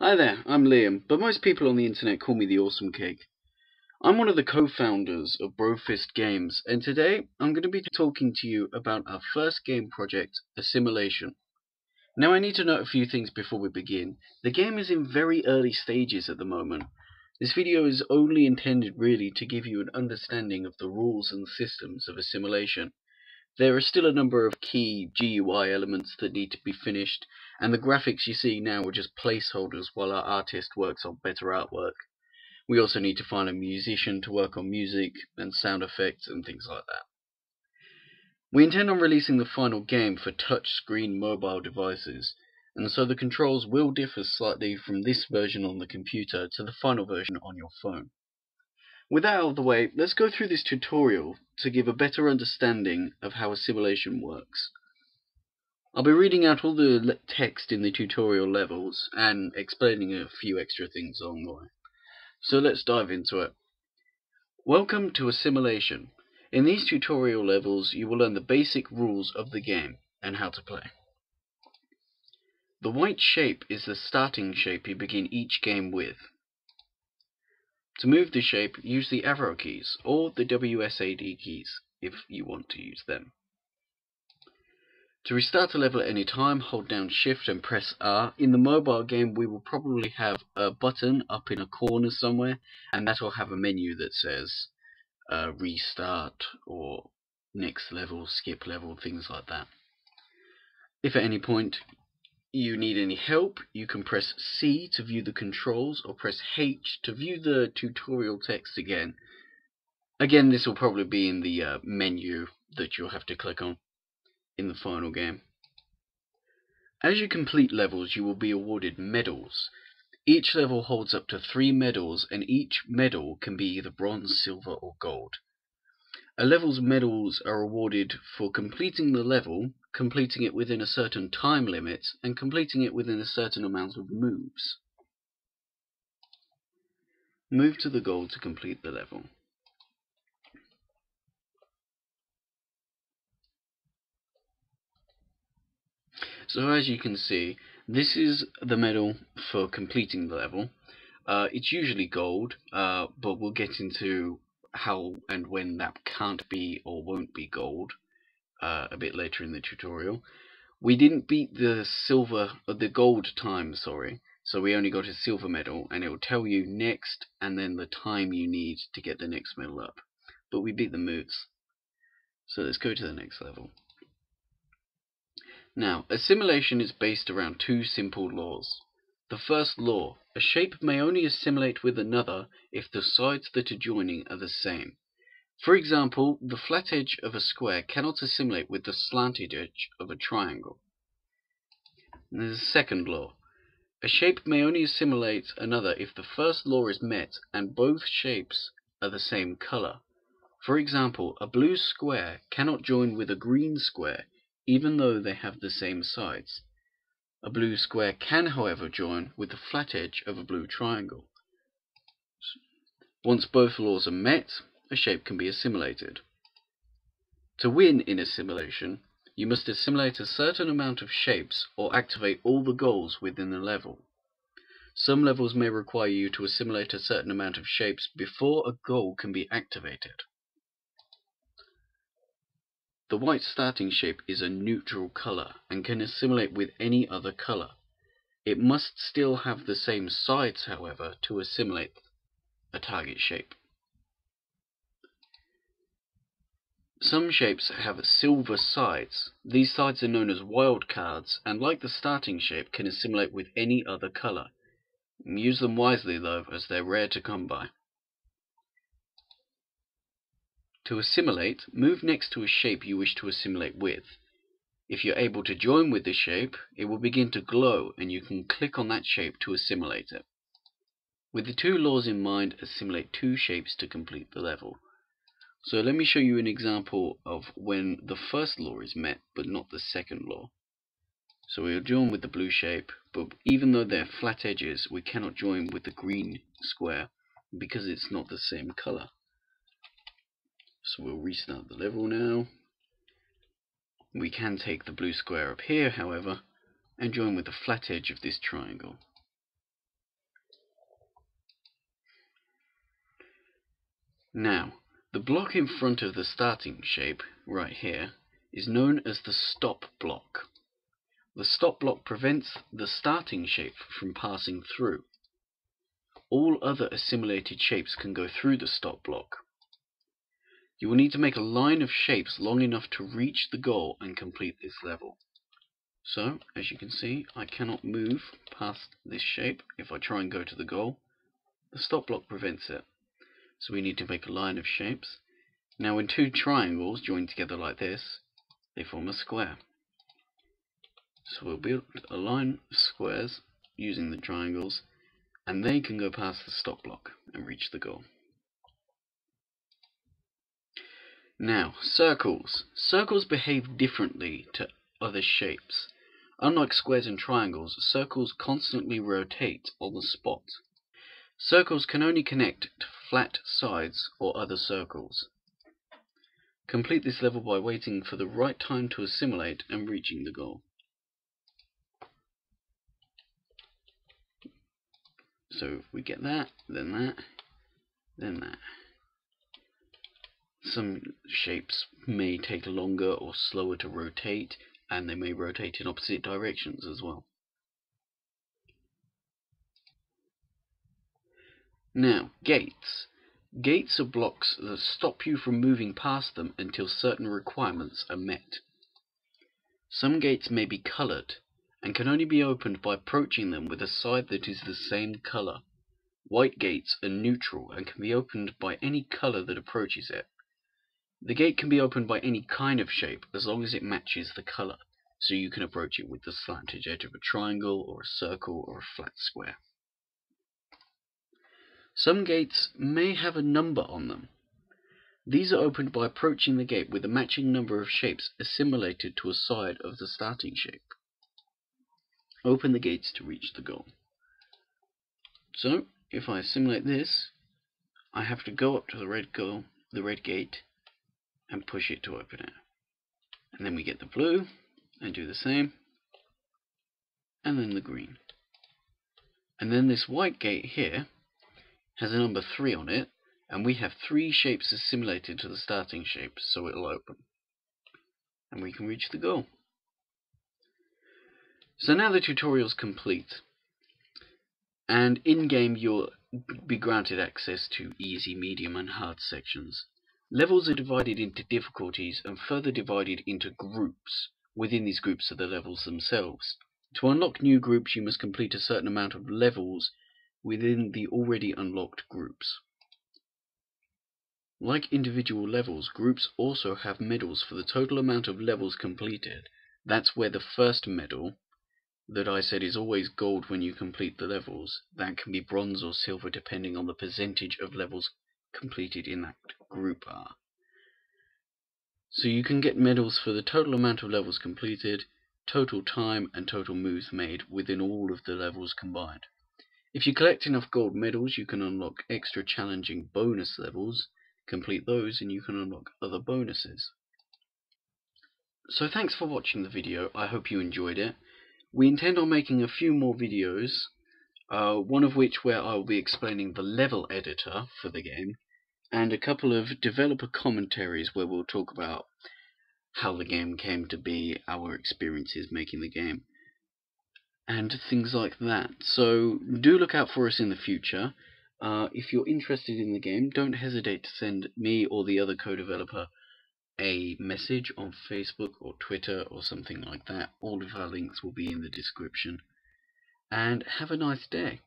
Hi there, I'm Liam, but most people on the internet call me the Awesomecake. I'm one of the co-founders of Brofist Games, and today I'm going to be talking to you about our first game project, Assimilation. Now I need to note a few things before we begin. The game is in very early stages at the moment. This video is only intended really to give you an understanding of the rules and systems of assimilation. There are still a number of key GUI elements that need to be finished, and the graphics you see now are just placeholders while our artist works on better artwork. We also need to find a musician to work on music and sound effects and things like that. We intend on releasing the final game for touchscreen mobile devices, and so the controls will differ slightly from this version on the computer to the final version on your phone. With that out of the way, let's go through this tutorial to give a better understanding of how assimilation works. I'll be reading out all the text in the tutorial levels and explaining a few extra things along the way. So let's dive into it. Welcome to Assimilation. In these tutorial levels you will learn the basic rules of the game and how to play. The white shape is the starting shape you begin each game with. To move the shape, use the arrow keys, or the WSAD keys, if you want to use them. To restart a level at any time, hold down Shift and press R. In the mobile game, we will probably have a button up in a corner somewhere, and that will have a menu that says Restart, or Next Level, Skip Level, things like that. If at any point you need any help, you can press C to view the controls, or press H to view the tutorial text again. Again, this will probably be in the menu that you'll have to click on in the final game. As you complete levels, you will be awarded medals. Each level holds up to 3 medals, and each medal can be either bronze, silver, or gold. A level's medals are awarded for completing the level, completing it within a certain time limit, and completing it within a certain amount of moves. Move to the goal to complete the level. So as you can see, this is the medal for completing the level. It's usually gold, but we'll get into how and when that can't be or won't be gold a bit later in the tutorial. We didn't beat the gold time, so we only got a silver medal, and it will tell you next and then the time you need to get the next medal up. But we beat the moves. So let's go to the next level. Now, assimilation is based around 2 simple laws. The first law: a shape may only assimilate with another if the sides that are joining are the same. For example, the flat edge of a square cannot assimilate with the slanted edge of a triangle. And there's a second law: a shape may only assimilate another if the first law is met and both shapes are the same color. For example, a blue square cannot join with a green square even though they have the same sides. A blue square can, however, join with the flat edge of a blue triangle. Once both laws are met, a shape can be assimilated. To win in assimilation, you must assimilate a certain amount of shapes or activate all the goals within the level. Some levels may require you to assimilate a certain amount of shapes before a goal can be activated. The white starting shape is a neutral color and can assimilate with any other color. It must still have the same sides, however, to assimilate a target shape. Some shapes have silver sides. These sides are known as wildcards, and like the starting shape, can assimilate with any other color. Use them wisely though, as they're rare to come by. To assimilate, move next to a shape you wish to assimilate with. If you're able to join with the shape, it will begin to glow and you can click on that shape to assimilate it. With the 2 laws in mind, assimilate 2 shapes to complete the level. So let me show you an example of when the first law is met but not the second law. So we'll join with the blue shape, but even though they're flat edges, we cannot join with the green square because it's not the same color. So we'll restart the level now. We can take the blue square up here, however, and join with the flat edge of this triangle. Now, the block in front of the starting shape, right here, is known as the stop block. The stop block prevents the starting shape from passing through. All other assimilated shapes can go through the stop block. You will need to make a line of shapes long enough to reach the goal and complete this level. So, as you can see, I cannot move past this shape. If I try and go to the goal, the stop block prevents it. So we need to make a line of shapes. Now when two triangles join together like this, they form a square. So we'll build a line of squares using the triangles, and they can go past the stop block and reach the goal. Now, circles. Circles behave differently to other shapes. Unlike squares and triangles, circles constantly rotate on the spot. Circles can only connect to flat sides or other circles. Complete this level by waiting for the right time to assimilate and reaching the goal. So if we get that, then that, then that. Some shapes may take longer or slower to rotate, and they may rotate in opposite directions as well. Now, gates. Gates are blocks that stop you from moving past them until certain requirements are met. Some gates may be coloured, and can only be opened by approaching them with a side that is the same colour. White gates are neutral and can be opened by any colour that approaches it. The gate can be opened by any kind of shape as long as it matches the colour, so you can approach it with the slanted edge of a triangle or a circle or a flat square. Some gates may have a number on them. These are opened by approaching the gate with a matching number of shapes assimilated to a side of the starting shape. Open the gates to reach the goal. So, if I assimilate this, I have to go up to the red gate, and push it to open it. And then we get the blue, and do the same, and then the green. And then this white gate here has a number 3 on it, and we have 3 shapes assimilated to the starting shape, so it'll open. And we can reach the goal. So now the tutorial's complete, and in-game you'll be granted access to easy, medium and hard sections. Levels are divided into difficulties and further divided into groups. Within these groups are the levels themselves. To unlock new groups, you must complete a certain amount of levels within the already unlocked groups. Like individual levels, groups also have medals for the total amount of levels completed. That's where the first medal, that I said is always gold when you complete the levels, that can be bronze or silver depending on the percentage of levels completed in that group are. So you can get medals for the total amount of levels completed, total time and total moves made within all of the levels combined. If you collect enough gold medals, you can unlock extra challenging bonus levels, complete those, and you can unlock other bonuses. So thanks for watching the video. I hope you enjoyed it. We intend on making a few more videos, one of which where I'll be explaining the level editor for the game, and a couple of developer commentaries where we'll talk about how the game came to be, our experiences making the game, and things like that. So do look out for us in the future. If you're interested in the game, don't hesitate to send me or the other co-developer a message on Facebook or Twitter or something like that. All of our links will be in the description. And have a nice day.